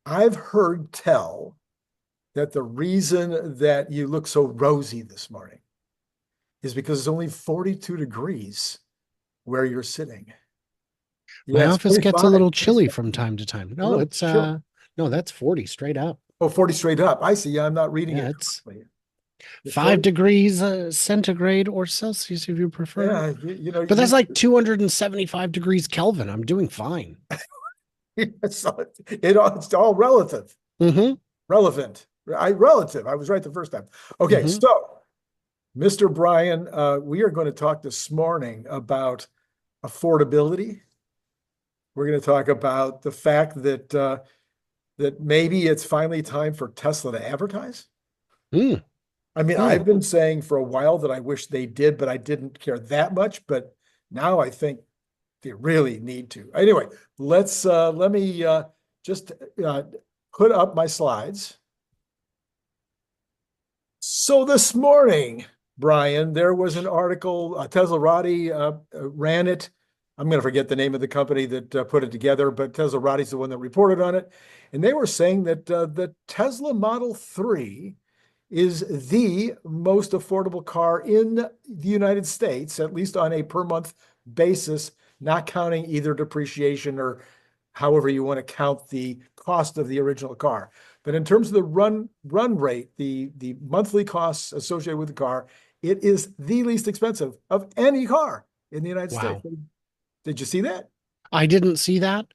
I've heard tell that the reason that you look so rosy this morning is because it's only 42 degrees where you're sitting. My Yeah, it's office gets a 45, little chilly 46, from time to time. a No, little it's chill. no, that's 40 straight up. Oh, 40 straight up. I see. Yeah, I'm not reading Yeah, it it's correctly. It's 5 40. degrees centigrade or Celsius if you prefer. Yeah, you know, But that's like 275 degrees Kelvin. I'm doing fine. it's all relative, Mm-hmm. relevant. Relative. I was right the first time. Okay, Mm-hmm. so Mr. Brian, we are going to talk this morning about affordability. We're going to talk about the fact that maybe it's finally time for Tesla to advertise. Mm. I mean, Mm. I've been saying for a while that I wish they did, but I didn't care that much. But now I think they really need to. Anyway, let me just uh, put up my slides. So this morning, Brian, there was an article. Teslarati ran it. I'm going to forget the name of the company that put it together, but Teslarati's the one that reported on it, and they were saying that the Tesla Model 3 is the most affordable car in the United States, at least on a per month basis, not counting either depreciation or however you want to count the cost of the original car. But in terms of the run rate, the monthly costs associated with the car, it is the least expensive of any car in the United States. Wow. Did you see that? I didn't see that.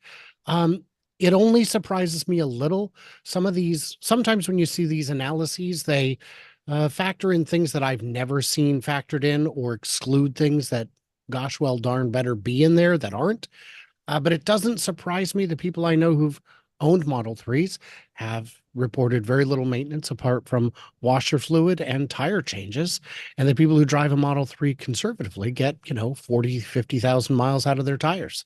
Um, it only surprises me a little. Sometimes when you see these analyses, they factor in things that I've never seen factored in or exclude things that, gosh, well, darn better be in there that aren't. But it doesn't surprise me. The people I know who've owned Model 3s have reported very little maintenance apart from washer fluid and tire changes. And the people who drive a Model 3 conservatively get, 40, 50,000 miles out of their tires.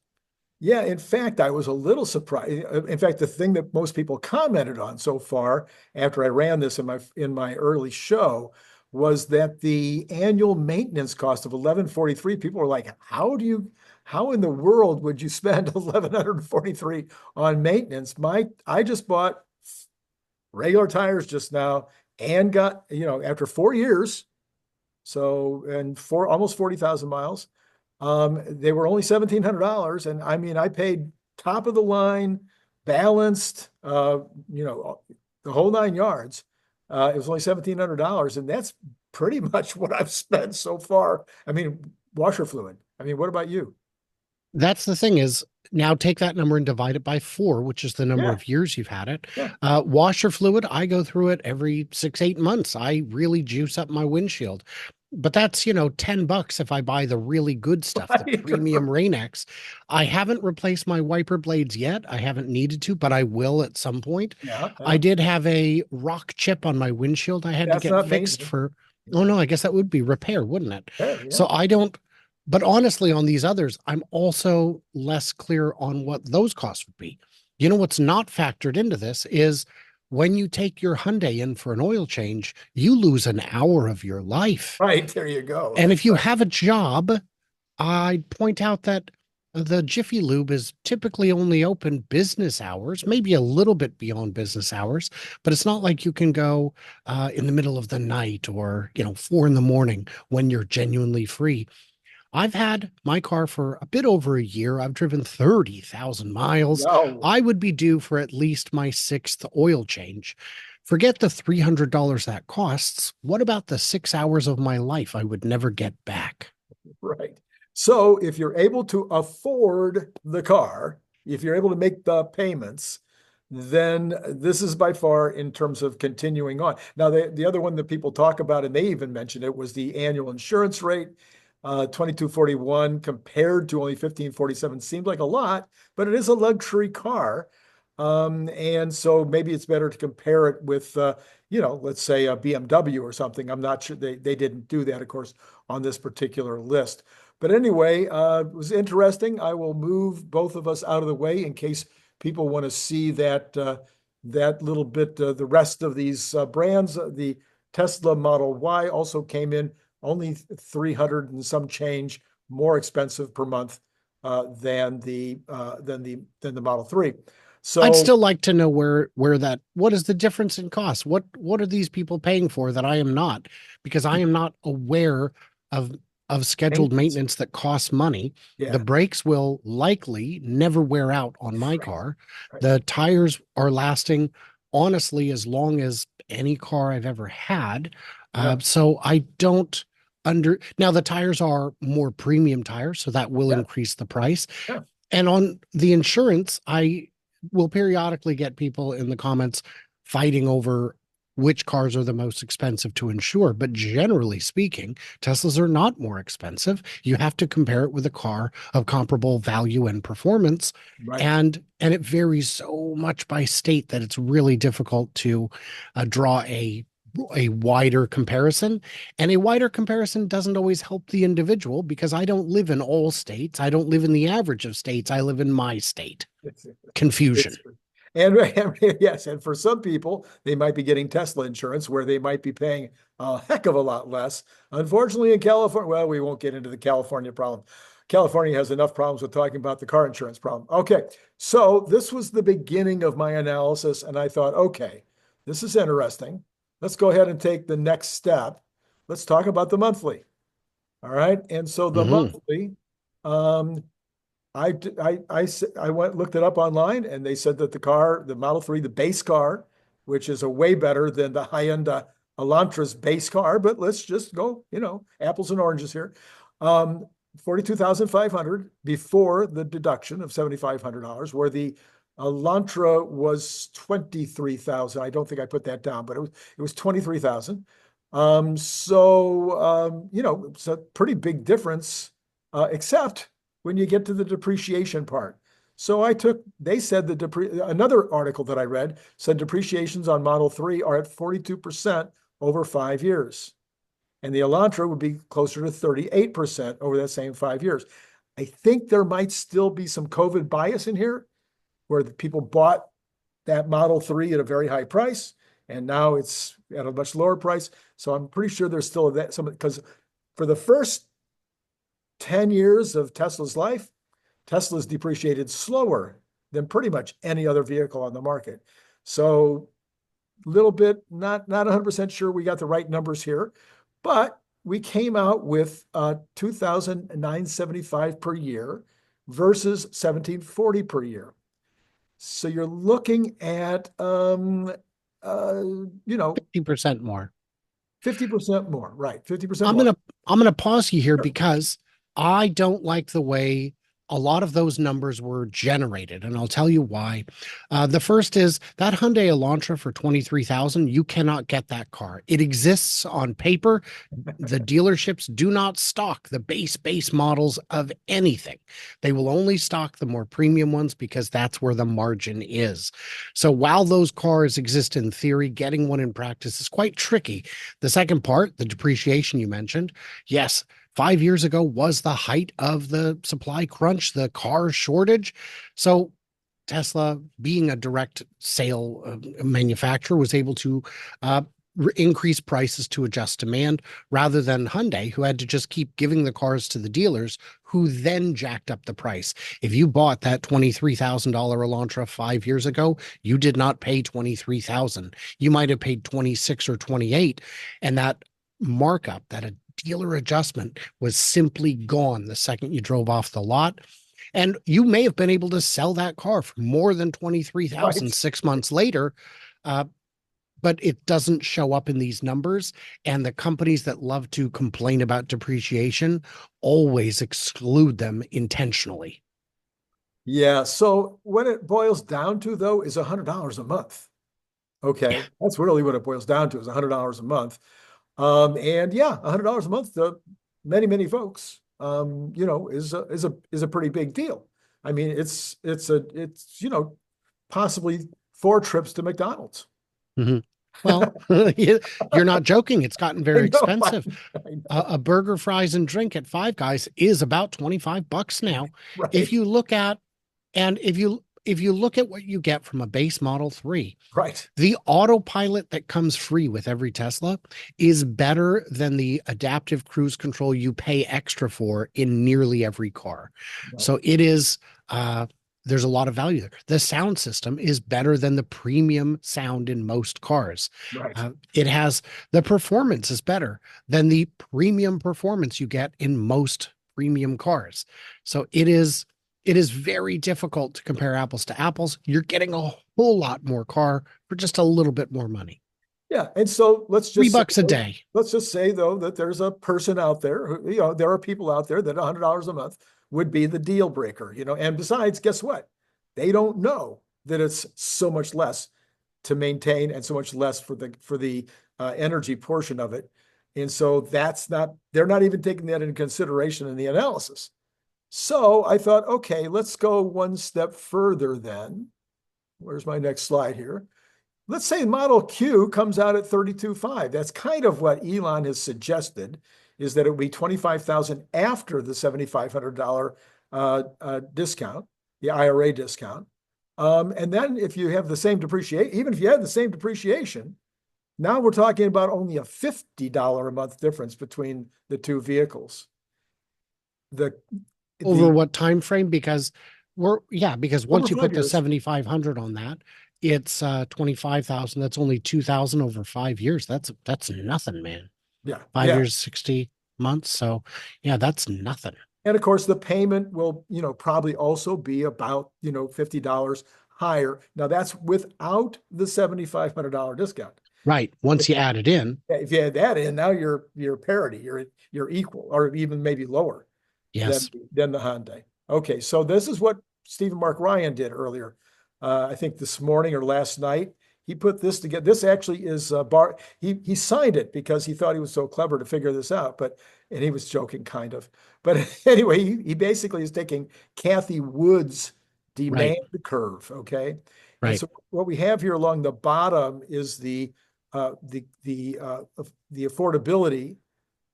Yeah, in fact, I was a little surprised. In fact, the thing that most people commented on so far after I ran this in my early show was that the annual maintenance cost of 1143, people were like, how in the world would you spend 1143 on maintenance? I just bought regular tires just now and got, after 4 years, so and for almost 40,000 miles. They were only $1,700. And I mean, I paid top of the line, balanced, the whole 9 yards. It was only $1,700. And that's pretty much what I've spent so far. I mean, washer fluid. I mean, what about you? That's the thing is now take that number and divide it by four, which is the number Yeah, of years you've had it. yeah. Washer fluid, I go through it every 6, 8 months. I really juice up my windshield. But that's, $10 if I buy the really good stuff, the Right. premium Rain-X. I haven't replaced my wiper blades yet. I haven't needed to, but I will at some point. Yeah, I yeah. did have a rock chip on my windshield I had to That's get not fixed maintenance. for, oh Yeah. no, I guess that would be repair, wouldn't it? There, yeah. So I don't but honestly, on these others, I'm also less clear on what those costs would be. What's not factored into this is when you take your Hyundai in for an oil change, you lose an hour of your life. Right. There you go. And That's if you right. have a job, I'd point out that the Jiffy Lube is typically only open business hours, maybe a little bit beyond business hours, but it's not like you can go in the middle of the night or, 4 in the morning when you're genuinely free. I've had my car for a bit over a year. I've driven 30,000 miles. No. I would be due for at least my sixth oil change. Forget the $300 that costs. What about the 6 hours of my life I would never get back? Right. So if you're able to afford the car, if you're able to make the payments, then this is by far in terms of continuing on. Now, the other one that people talk about, and they even mentioned it, was the annual insurance rate. 2241 compared to only 1547 seemed like a lot, but it is a luxury car. And so maybe it's better to compare it with, let's say a BMW or something. I'm not sure they didn't do that, of course, on this particular list. But anyway, it was interesting. I will move both of us out of the way in case people want to see that little bit. The rest of these brands, the Tesla Model Y also came in only 300 and some change more expensive per month than the Model 3. I'd So still like to know what is the difference in cost? What are these people paying for that I am not? Because I am not aware of scheduled maintenance, maintenance that costs money. The yeah, brakes will likely never wear out on my right, car. right, The tires are lasting honestly as long as any car I've ever had. yeah, So I don't now the tires are more premium tires, so that will yeah, increase the price. yeah, And on the insurance, I will periodically get people in the comments fighting over which cars are the most expensive to insure. But generally speaking, Teslas are not more expensive. You have to compare it with a car of comparable value and performance. right. And it varies so much by state that it's really difficult to draw a wider comparison. And a wider comparison doesn't always help the individual because I don't live in all states. I don't live in the average of states. I live in my state. It's, Confusion. it's and yes, and for some people, they might be getting Tesla insurance where they might be paying a heck of a lot less. Unfortunately, in California, well, we won't get into the California problem. California has enough problems with talking about the car insurance problem. Okay, so this was the beginning of my analysis, and I thought, okay, this is interesting. Let's go ahead and take the next step. Let's talk about the monthly. All right, and so the Hmm. monthly, um, I went looked it up online, and they said that the Model 3, the base car, which is a way better than the high-end Elantra's base car, but let's just go, apples and oranges here. 42,500 before the deduction of $7,500, where the Elantra was 23,000. I don't think I put that down, but it was 23,000. It's a pretty big difference, except when you get to the depreciation part. So they said another article that I read said depreciations on Model 3 are at 42% over 5 years. And the Elantra would be closer to 38% over that same 5 years. I think there might still be some COVID bias in here where the people bought that Model 3 at a very high price, and now it's at a much lower price. So I'm pretty sure there's still that some, because for the first 10 years of Tesla's life, Tesla's depreciated slower than pretty much any other vehicle on the market. So a little bit, not 100% sure we got the right numbers here, but we came out with 2,975 per year versus 1,740 per year. So you're looking at, 50% more. 50% more, right? 50% I'm more. gonna pause you here because I don't like the way a lot of those numbers were generated, and I'll tell you why. The first is that Hyundai Elantra for 23,000. You cannot get that car. It exists on paper. The dealerships do not stock the base models of anything. They will only stock the more premium ones because that's where the margin is. So while those cars exist in theory, getting one in practice is quite tricky. The second part, the depreciation you mentioned, yes, 5 years ago was the height of the supply crunch, the car shortage. So Tesla, being a direct sale manufacturer, was able to increase prices to adjust demand rather than Hyundai, who had to just keep giving the cars to the dealers, who then jacked up the price. If you bought that $23,000 Elantra 5 years ago, you did not pay $23,000. You might have paid 26 or 28, and that markup, that a dealer adjustment, was simply gone the second you drove off the lot. And you may have been able to sell that car for more than 23,000 Right. 6 months later, but it doesn't show up in these numbers. And the companies that love to complain about depreciation always exclude them intentionally. Yeah. So what it boils down to, though, is $100 a month. Yeah. Okay. That's really what it boils down to, is $100 a month. And yeah, $100 a month to many, many folks, is a pretty big deal. I mean, possibly 4 trips to McDonald's. Mm-hmm. Well, you're not joking. It's gotten I very know, expensive. I A know. burger, fries, and drink at Five Guys is about $25 now. If Right. you look at, and if you look at what you get from a base Model 3, Right. the autopilot that comes free with every Tesla is better than the adaptive cruise control you pay extra for in nearly every car. No. So it is, uh, there's a lot of value there. The sound system is better than the premium sound in most cars. Right. It has the performance is better than the premium performance you get in most premium cars. So it is very difficult to compare apples to apples. You're getting a whole lot more car for just a little bit more money. Yeah. And so $3 a day. let's just say though, that there's a person out there who, there are people out there that $100 a month would be the deal breaker, and besides, guess what? They don't know that it's so much less to maintain and so much less for the energy portion of it. And so they're not even taking that into consideration in the analysis. So I thought, okay, let's go one step further then. Where's my next slide here? Let's say Model Q comes out at 32.5. That's kind of what Elon has suggested, is that it would be 25,000 after the $7,500 discount, the IRA discount. And then if you have the same depreciation, even if you had the same depreciation, now we're talking about only a $50 a month difference between the two vehicles. Over what time frame? Because once you put the years. 7,500 on that, it's 25,000. That's only 2,000 over 5 years. That's nothing, man. Yeah. 5 years, 60 months. So yeah, that's nothing. And of course, the payment will, probably also be about, $50 higher. Now that's without the $7,500 discount. Right. Once you add it in. If you add that in, now you're parity, you're equal, or even maybe lower. Yes. Than the Hyundai. Okay, so this is what Stephen Mark Ryan did earlier. I think this morning or last night. He put this together. This actually is he signed it because he thought he was so clever to figure this out, and he was joking kind of. But anyway, he basically is taking Cathie Wood's demand curve. Okay. Right. And so what we have here along the bottom is the affordability.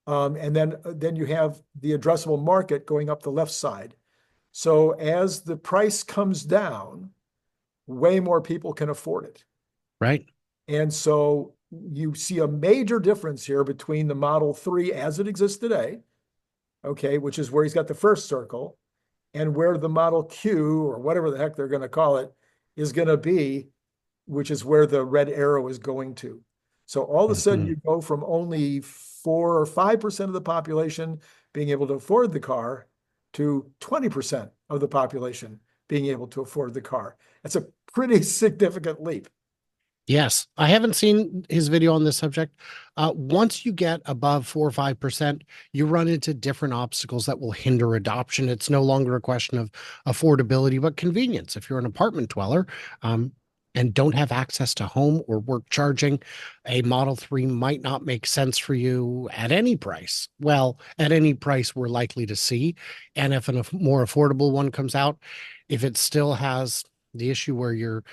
And then you have the addressable market going up the left side. So as the price comes down, way more people can afford it. Right. And so you see a major difference here between the Model 3 as it exists today, okay, which is where he's got the first circle, and where the Model Q, or whatever the heck they're going to call it, is going to be, which is where the red arrow is going to. So all of a sudden you go from only 4 or 5% of the population being able to afford the car to 20% of the population being able to afford the car. That's a pretty significant leap. Yes. I haven't seen his video on this subject. Once you get above 4 or 5%, you run into different obstacles that will hinder adoption. It's no longer a question of affordability, but convenience. If you're an apartment dweller, and don't have access to home or work charging, a Model 3 might not make sense for you at any price. Well, at any price we're likely to see. And if a more affordable one comes out, if it still has the issue where you're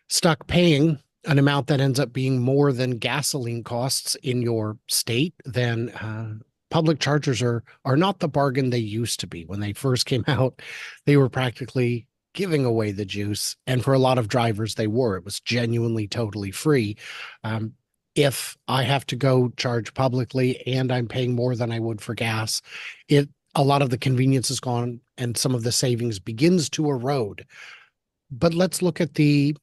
stuck paying an amount that ends up being more than gasoline costs in your state, then public chargers are not the bargain they used to be. When they first came out, they were practically giving away the juice. And for a lot of drivers, they were. It was genuinely totally free. If I have to go charge publicly and I'm paying more than I would for gas, a lot of the convenience is gone and some of the savings begins to erode. But let's look at the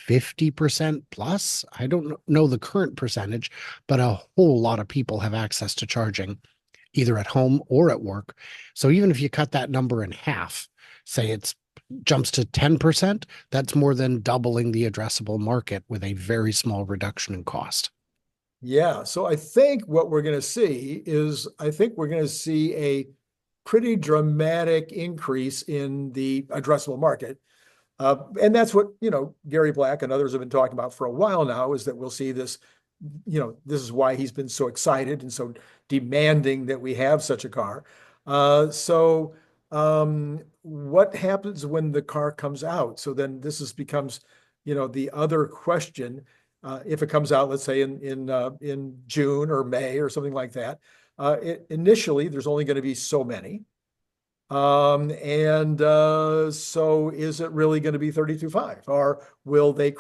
50% plus. I don't know the current percentage, but a whole lot of people have access to charging either at home or at work. So even if you cut that number in half, say it's jumps to 10%, that's more than doubling the addressable market with a very small reduction in cost. Yeah. So I think what we're going to see is, a pretty dramatic increase in the addressable market. And that's what, Gary Black and others have been talking about for a while now, is that we'll see this, this is why he's been so excited and so demanding that we have such a car. What happens when the car comes out? So then this becomes, the other question. If it comes out, let's say in June or May or something like that, initially there's only going to be so many. So is it really going to be 32.5, or will they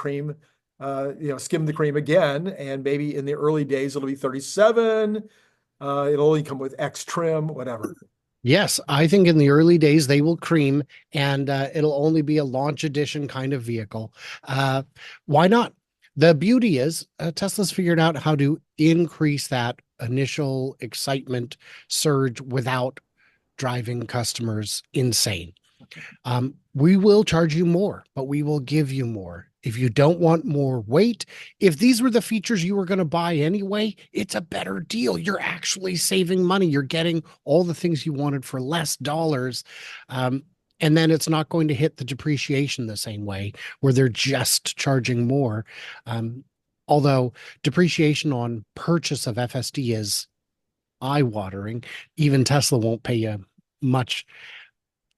skim the cream again? And maybe in the early days, it'll be 37. It'll only come with X trim, whatever. Yes, I think in the early days they will cream, and it'll only be a launch edition kind of vehicle. Uh, why not? The beauty is Tesla's figured out how to increase that initial excitement surge without driving customers insane. We will charge you more, but we will give you more. If you don't want more weight, if these were the features you were going to buy anyway, it's a better deal. You're actually saving money. You're getting all the things you wanted for less dollars. Um, and then it's not going to hit the depreciation the same way where they're just charging more. Although depreciation on purchase of FSD is eye-watering, even Tesla won't pay you much.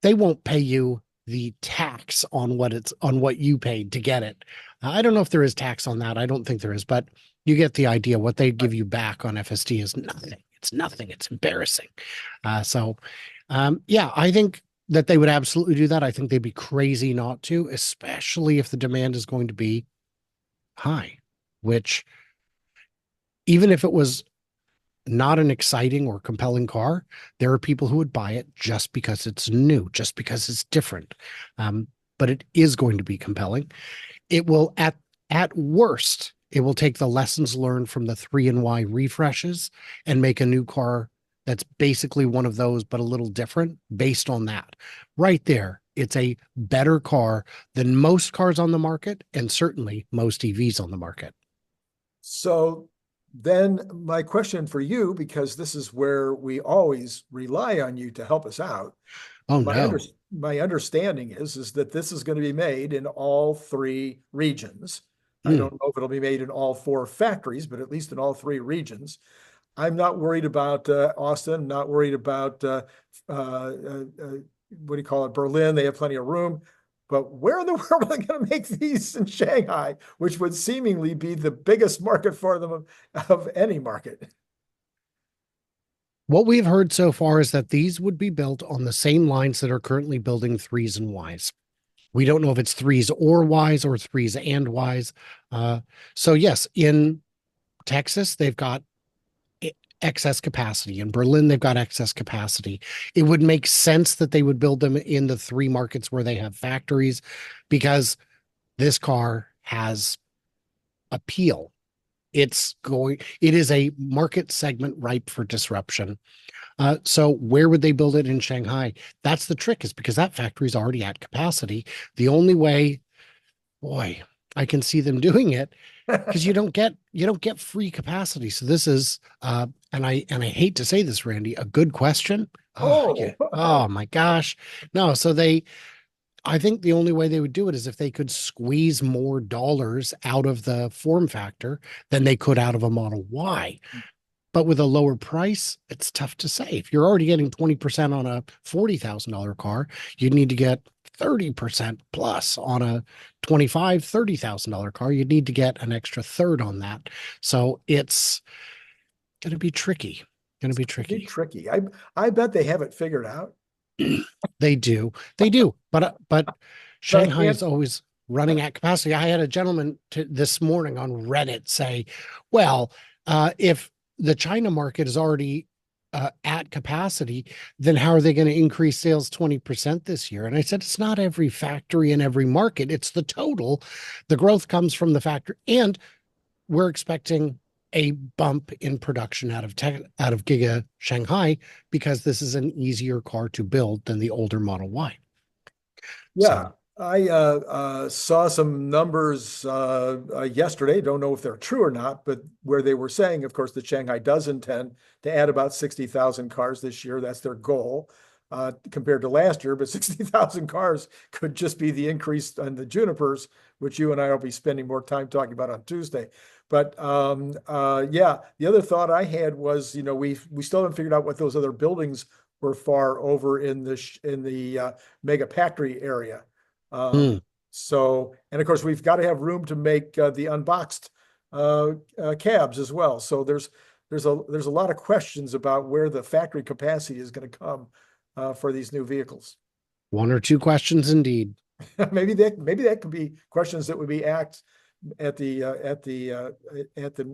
They won't pay you the tax on what you paid to get it. I don't know if there is tax on that. I don't think there is, but you get the idea. What they give you back on FSD is nothing. It's nothing. It's embarrassing. Yeah, I think that they would absolutely do that. I think they'd be crazy not to, especially if the demand is going to be high, which even if it was not an exciting or compelling car, there are people who would buy it just because it's new, just because it's different. But it is going to be compelling. It will, at worst, it will take the lessons learned from the 3 and Y refreshes and make a new car that's basically one of those, but a little different based on that. Right there, it's a better car than most cars on the market, and certainly most EVs on the market. So then my question for you, because this is where we always rely on you to help us out. Oh My no. my understanding is that this is going to be made in all three regions. I Hmm. don't know if it'll be made in all four factories, but at least in all three regions. I'm not worried about Austin, not worried about what do you call it, Berlin. They have plenty of room. But where in the world are they going to make these in Shanghai, which would seemingly be the biggest market for them of any market? What we've heard so far is that these would be built on the same lines that are currently building 3s and Ys. We don't know if it's 3s or Ys or 3s and Ys. So yes, in Texas, they've got excess capacity. In Berlin, they've got excess capacity. It would make sense that they would build them in the three markets where they have factories because this car has appeal. It is a market segment ripe for disruption. So where would they build it in Shanghai? That's the trick, is because that factory is already at capacity. The only way, boy, I can see them doing it because you don't get free capacity. So this is and I hate to say this, Randy, a good question. Oh yeah. Oh, Oh my gosh. No, so I think the only way they would do it is if they could squeeze more dollars out of the form factor than they could out of a Model Y. But with a lower price, it's tough to say. If you're already getting 20% on a $40,000 car, you'd need to get 30% plus on a $30,000 car. You'd need to get an extra third on that. So it's going to be tricky. Going to be be tricky. tricky. I bet they have it figured out, They do. They do. But but I Shanghai is can't. always running at capacity. I had a gentleman this morning on Reddit say, well, if the China market is already at capacity, then how are they going to increase sales 20% this year? And I said, it's not every factory in every market, it's the total. The growth comes from the factory. And we're expecting a bump in production out of Giga Shanghai because this is an easier car to build than the older Model Y. So, Yeah, I saw some numbers yesterday. Don't know if they're true or not, but where they were saying, of course, that Shanghai does intend to add about 60,000 cars this year. That's their goal compared to last year. But 60,000 cars could just be the increase on the Junipers, which you and I will be spending more time talking about on Tuesday. But yeah, the other thought I had was, we still haven't figured out what those other buildings were far over in the mega factory area. hmm. So, and of course, we've got to have room to make the unboxed cabs as well. So there's a lot of questions about where the factory capacity is going to come for these new vehicles. One or two questions indeed. Maybe that could be questions that would be asked at the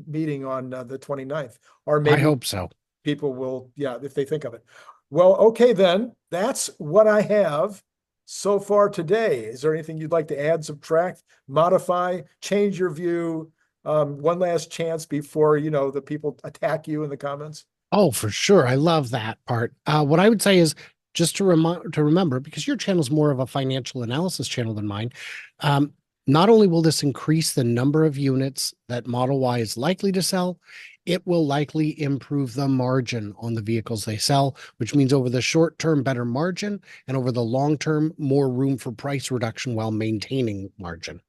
meeting on the 29th, or I maybe hope so. people will, yeah, if they think of it. Well, okay, then that's what I have so far today. Is there anything you'd like to add, subtract, modify, change your view? One last chance before, the people attack you in the comments. Oh, for sure. I love that part. What I would say is just to remember, because your channel is more of a financial analysis channel than mine. Um, Not only will this increase the number of units that Model Y is likely to sell, it will likely improve the margin on the vehicles they sell, which means over the short term, better margin, and over the long term, more room for price reduction while maintaining margin.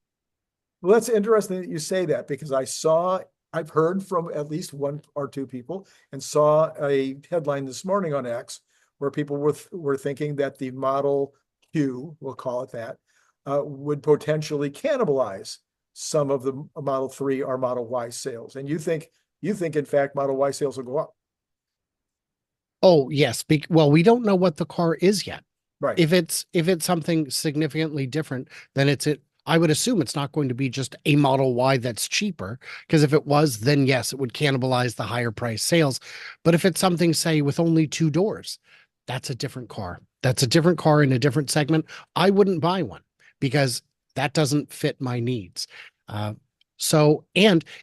Well, that's interesting that you say that because I've heard from at least one or two people and saw a headline this morning on X where people were thinking that the Model Q, we'll call it that, would potentially cannibalize some of the Model 3 or Model Y sales. And you think in fact Model Y sales will go up. Oh, yes. Well, we don't know what the car is yet. Right. If it's something significantly different, then I would assume it's not going to be just a Model Y that's cheaper, because if it was, then yes, it would cannibalize the higher price sales. But if it's something, say, with only two doors, that's a different car. That's a different car in a different segment. I wouldn't buy one because that doesn't fit my needs. And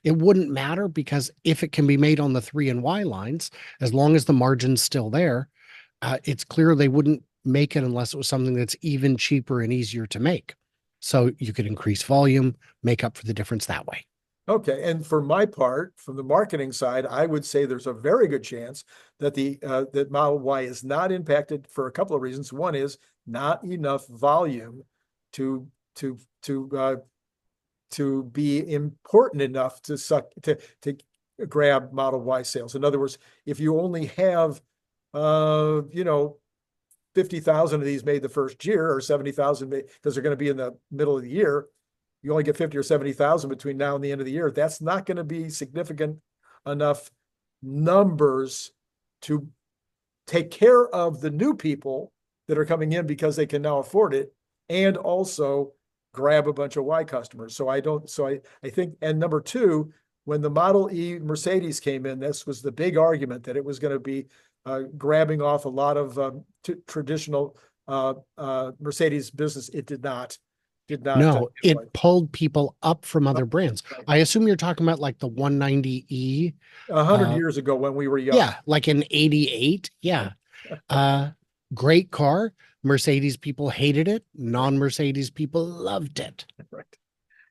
it wouldn't matter because if it can be made on the 3 and Y lines, as long as the margin's still there, it's clear they wouldn't make it unless it was something that's even cheaper and easier to make. So you could increase volume, make up for the difference that way. Okay, and for my part, from the marketing side, I would say there's a very good chance that that Model Y is not impacted for a couple of reasons. One is not enough volume to to to uh, to be important enough to grab Model Y sales. In other words, if you only have 50,000 of these made the first year or 70,000 because they're going to be in the middle of the year, you only get 50 or 70,000 between now and the end of the year. That's not going to be significant enough numbers to take care of the new people that are coming in because they can now afford it and also grab a bunch of Y customers. So I think, and number two, when the Model E Mercedes came in, this was the big argument that it was going to be grabbing off a lot of traditional Mercedes business. It did not. No, it pulled people up from other brands. I assume you're talking about like the 190E. 100 years ago when we were young. Yeah, like an 88. Yeah. Great car. Mercedes people hated it. Non-Mercedes people loved it. Right.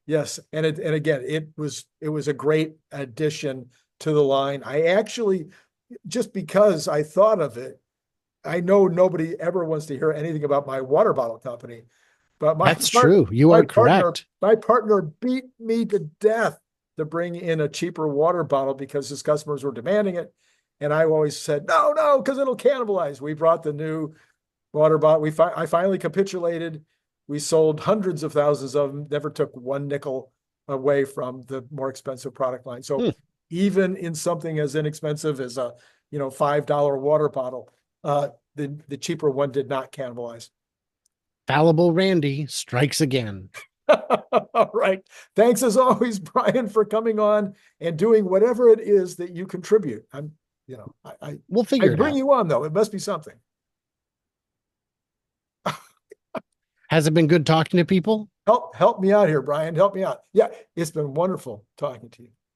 Yes, and again, it was a great addition to the line. I actually, just because I thought of it, I know nobody ever wants to hear anything about my water bottle company, but That's true. You are correct. My partner beat me to death to bring in a cheaper water bottle because his customers were demanding it. And I always said, no, because it'll cannibalize. We brought the new water bottle. I finally capitulated. We sold hundreds of thousands of them, never took one nickel away from the more expensive product line. So even in something as inexpensive as a $5 water bottle, the cheaper one did not cannibalize. Fallible Randy strikes again. All right. Thanks as always, Brian, for coming on and doing whatever it is that you contribute. We'll figure it out. I bring you on though. It must be something. Has it been good talking to people? Help me out here, Brian. Help me out. Yeah, it's been wonderful talking to you.